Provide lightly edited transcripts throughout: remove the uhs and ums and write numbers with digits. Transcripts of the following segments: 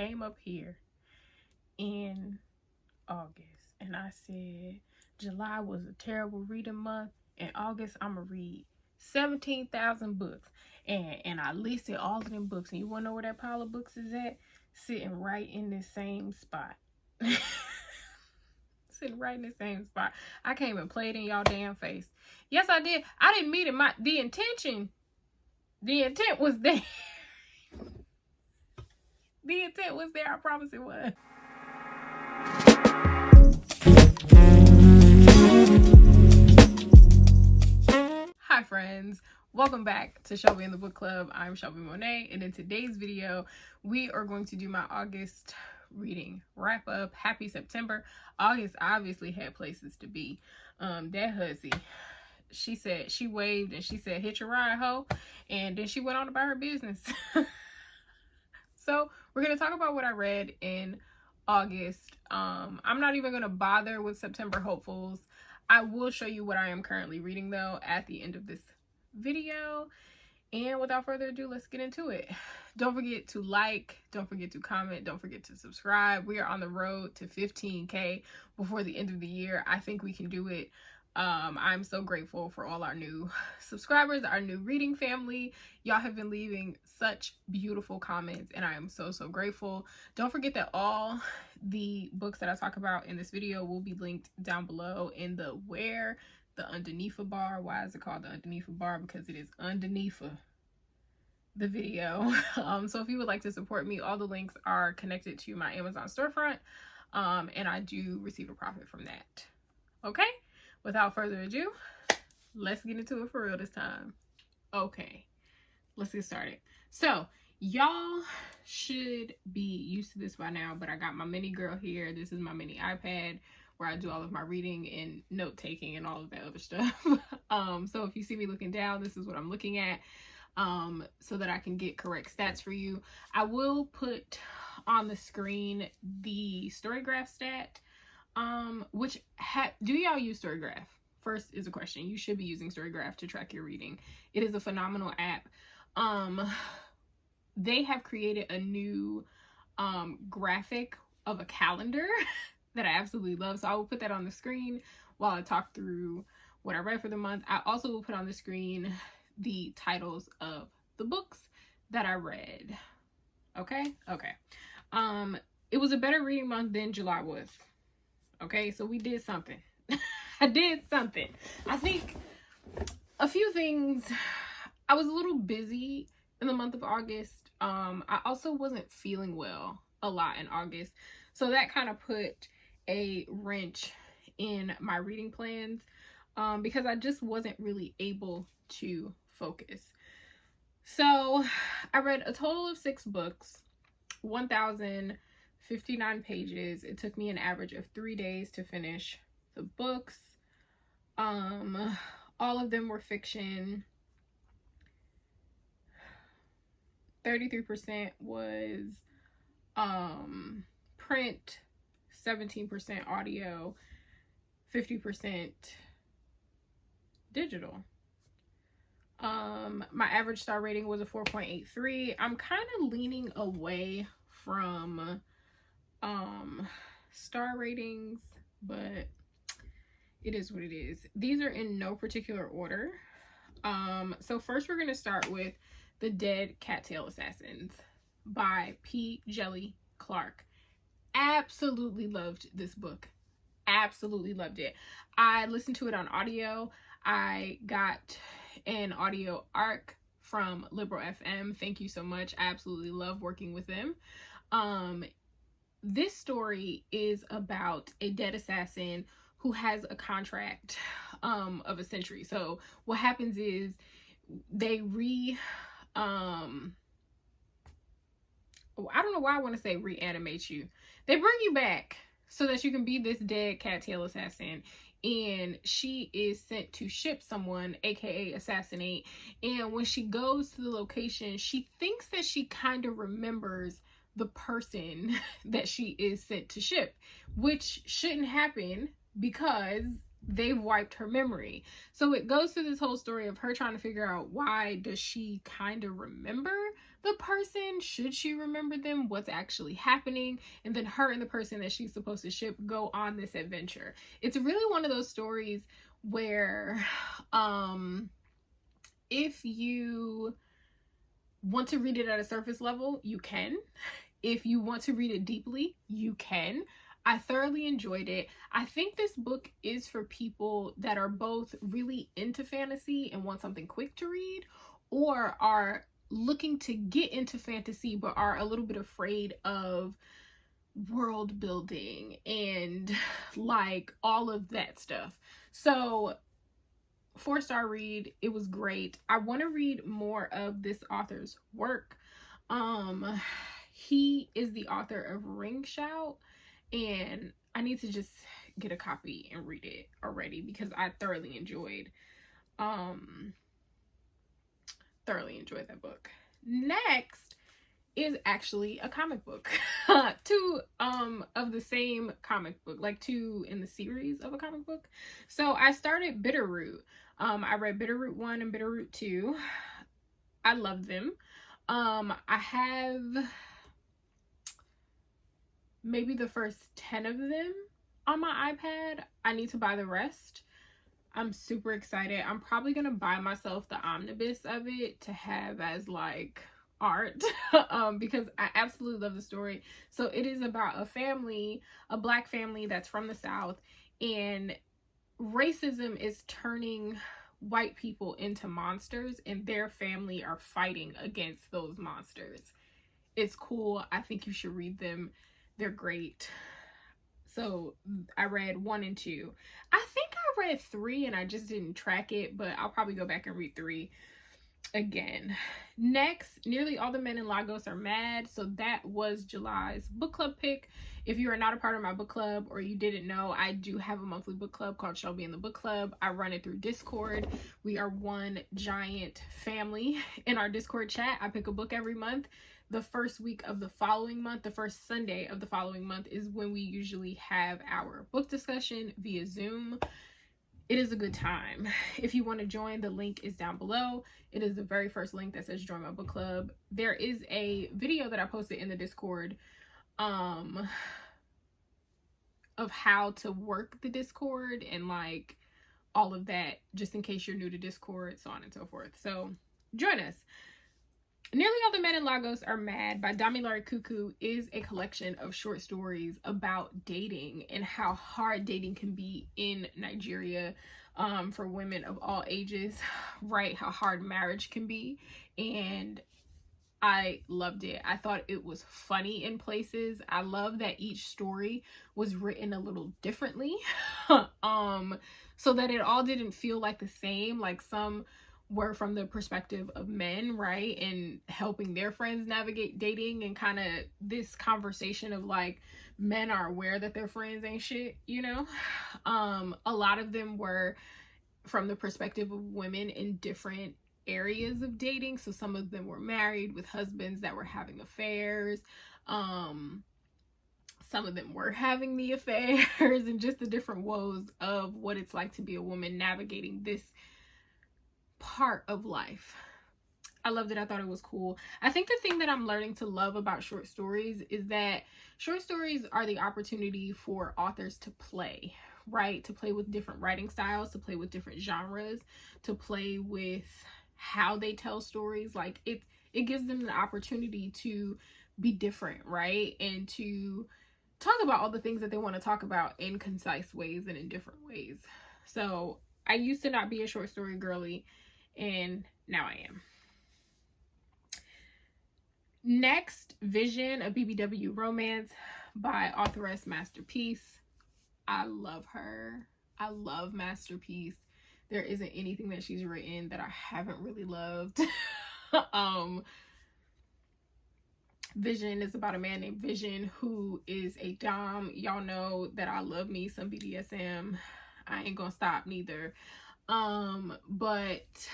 came up here in August and I said July was a terrible reading month. In August, I'm going to read 17,000 books. And I listed all of them books. And you want to know where that pile of books is at? Sitting right in the same spot. Sitting right in the same spot. I came and played in y'all damn face. Yes, I did. I didn't mean it. The intention. The intent was there. The intent was there. I promise it was. Hi friends, welcome back to Shelby and the Book Club. I'm Shelby Monet, and in today's video we are going to do my August reading wrap up. Happy September. August obviously had places to be. That hussy, she said, she waved and she said, "Hit your ride, ho," and then she went on about her business. So we're going to talk about what I read in August. I'm not even going to bother with September hopefuls. I will show you what I am currently reading though at the end of this video. And without further ado, let's get into it. Don't forget to like, don't forget to comment, don't forget to subscribe. We are on the road to 15K before the end of the year. I think we can do it. I'm so grateful for all our new subscribers, our new reading family. Y'all have been leaving such beautiful comments and I am so grateful. Don't forget that all the books that I talk about in this video will be linked down below in the the underneath a bar. Why is it called the underneath a bar? Because it is underneath the video. So if you would like to support me, all the links are connected to my Amazon storefront, and I do receive a profit from that. Okay, without further ado, let's get into it for real this time. Okay, let's get started. So y'all should be used to this by now, but I got my mini girl here. This is my mini iPad where I do all of my reading and note taking and all of that other stuff. So if you see me looking down, this is what I'm looking at, so that I can get correct stats for you. I will put on the screen the StoryGraph stat, do y'all use StoryGraph? First is a question. You should be using StoryGraph to track your reading. It is a phenomenal app. They have created a new graphic of a calendar that I absolutely love. So I will put that on the screen while I talk through what I read for the month. I also will put on the screen the titles of the books that I read. Okay. It was a better reading month than July was. Okay, so we did something. I did something. I think a few things. I was a little busy in the month of August. I also wasn't feeling well a lot in August. So that kind of put a wrench in my reading plans, because I just wasn't really able to focus. So I read a total of 6 books, 1,059 pages. It took me an average of 3 days to finish the books. All of them were fiction. 33% was print, 17% audio, 50% digital. My average star rating was a 4.83. I'm kind of leaning away from star ratings, but it is what it is. These are in no particular order. So first we're going to start with The Dead Cattail Assassins by P. Jelly Clark. Absolutely loved this book. Absolutely loved it. I listened to it on audio. I got an audio arc from Liberal FM. Thank you so much. I absolutely love working with them. This story is about a dead assassin who has a contract of a century. So what happens is they I don't know why I want to say reanimate you. They bring you back so that you can be this dead cattail assassin, and she is sent to ship someone, aka assassinate. And when she goes to the location, she thinks that she kind of remembers the person that she is sent to ship, which shouldn't happen because they've wiped her memory. So it goes through this whole story of her trying to figure out, why does she kind of remember the person? Should she remember them? What's actually happening? And then her and the person that she's supposed to ship go on this adventure. It's really one of those stories where if you want to read it at a surface level, you can. If you want to read it deeply, you can. I thoroughly enjoyed it. I think this book is for people that are both really into fantasy and want something quick to read, or are looking to get into fantasy but are a little bit afraid of world building and like all of that stuff. So 4-star read. It was great. I want to read more of this author's work. He is the author of Ring Shout, and I need to just get a copy and read it already because I thoroughly enjoyed that book. Next is actually a comic book. Two of the same comic book, like two in the series of a comic book. So I started Bitterroot. I read Bitterroot 1 and Bitterroot 2. I love them. I have maybe the first 10 of them on my iPad. I need to buy the rest. I'm super excited. I'm probably gonna buy myself the omnibus of it to have as like art because I absolutely love the story. So it is about a family, a Black family that's from the South, and racism is turning white people into monsters, and their family are fighting against those monsters. It's cool. I think you should read them. They're great. So I read 1 and 2. I think I read 3 and I just didn't track it, but I'll probably go back and read 3 again. Next, Nearly All the Men in Lagos Are Mad. So that was July's book club pick. If you are not a part of my book club, or you didn't know, I do have a monthly book club called Shelby and the Book Club. I run it through Discord. We are one giant family in our Discord chat. I pick a book every month. The first week of the following month, the first Sunday of the following month, is when we usually have our book discussion via Zoom. It is a good time. If you want to join, the link is down below. It is the very first link that says join my book club. There is a video that I posted in the Discord of how to work the Discord and like all of that, just in case you're new to Discord, so on and so forth. So join us. Nearly All the Men in Lagos Are Mad by Damilare Cuckoo is a collection of short stories about dating and how hard dating can be in Nigeria for women of all ages, right? How hard marriage can be. And I loved it. I thought it was funny in places. I love that each story was written a little differently so that it all didn't feel like the same. Like some were from the perspective of men, right? And helping their friends navigate dating, and kind of this conversation of like men are aware that their friends ain't shit, you know? A lot of them were from the perspective of women in different areas of dating. So some of them were married with husbands that were having affairs. Some of them were having the affairs, and just the different woes of what it's like to be a woman navigating this part of life. I loved it. I thought it was cool. I think the thing that I'm learning to love about short stories is that short stories are the opportunity for authors to play, right? To play with different writing styles, to play with different genres, to play with how they tell stories. Like it gives them the opportunity to be different, right? And to talk about all the things that they want to talk about in concise ways and in different ways. So I used to not be a short story girly, and now I am. Next, Vision, a BBW romance by authoress Masterpiece. I love her. I love Masterpiece. There isn't anything that she's written that I haven't really loved. Vision is about a man named Vision who is a dom. Y'all know that I love me some BDSM. I ain't gonna stop neither. But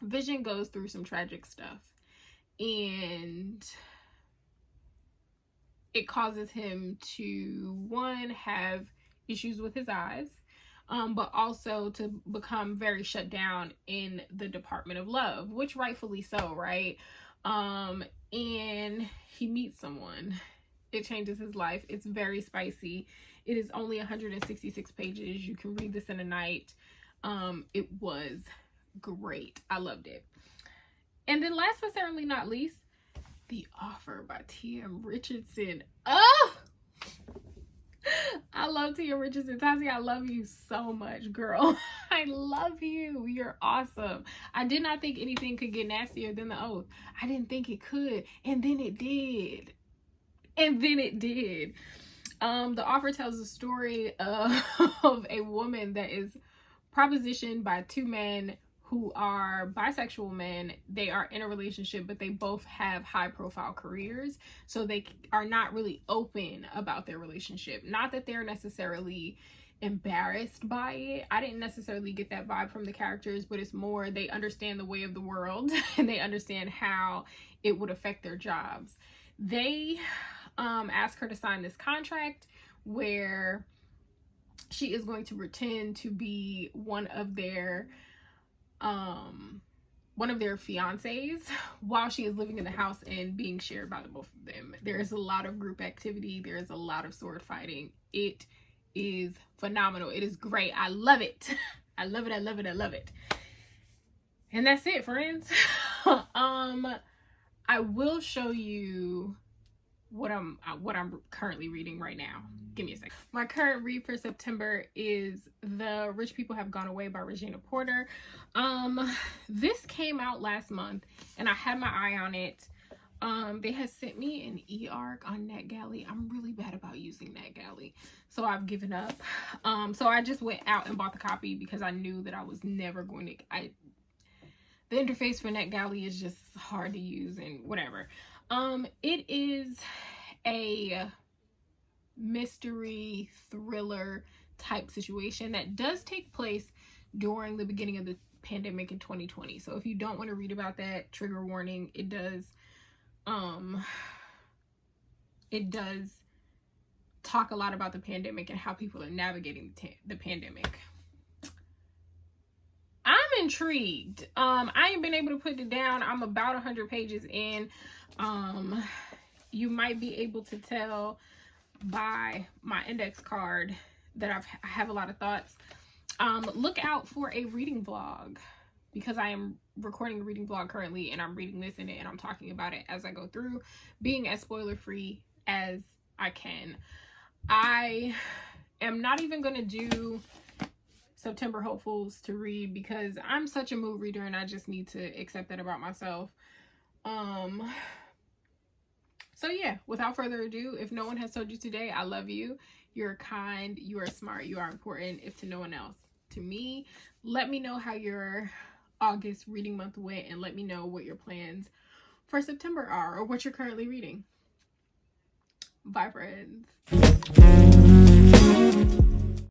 Vision goes through some tragic stuff, and it causes him to, one, have issues with his eyes, but also to become very shut down in the Department of Love, which rightfully so, right? And he meets someone. It changes his life. It's very spicy. It is only 166 pages. You can read this in a night. It was great. I loved it. And then last but certainly not least, The Offer by T.M. Richardson. Oh! I love Tia Richardson. Tassie, I love you so much, girl. I love you. You're awesome. I did not think anything could get nastier than The Oath. I didn't think it could. And then it did. And then it did. The Offer tells the story of a woman that is propositioned by two men who are bisexual men. They are in a relationship, but they both have high profile careers. So they are not really open about their relationship. Not that they're necessarily embarrassed by it. I didn't necessarily get that vibe from the characters, but it's more they understand the way of the world and they understand how it would affect their jobs. They ask her to sign this contract where she is going to pretend to be one of their fiancés while she is living in the house and being shared by the both of them. There is a lot of group activity. There is a lot of sword fighting. It is phenomenal. It is great. I love it. I love it. I love it. I love it. And that's it, friends. I will show you what I'm currently reading right now. Give me a second. My current read for September is The Rich People Have Gone Away by Regina Porter. This came out last month and I had my eye on it. They had sent me an e-arc on NetGalley. I'm really bad about using NetGalley, so I've given up. So I just went out and bought the copy because I knew that I was never going to. The interface for NetGalley is just hard to use and whatever. It is a mystery thriller type situation that does take place during the beginning of the pandemic in 2020. So if you don't want to read about that, trigger warning, it does talk a lot about the pandemic and how people are navigating the pandemic. I'm intrigued. I ain't been able to put it down. I'm about 100 pages in. You might be able to tell by my index card that I have a lot of thoughts. Look out for a reading vlog because I am recording a reading vlog currently and I'm reading this in it and I'm talking about it as I go through, being as spoiler free as I can. I am not even going to do September hopefuls to read because I'm such a mood reader and I just need to accept that about myself. So yeah, without further ado, if no one has told you today, I love you. You're kind, you are smart, you are important, if to no one else. To me, let me know how your August reading month went and let me know what your plans for September are or what you're currently reading. Bye, friends.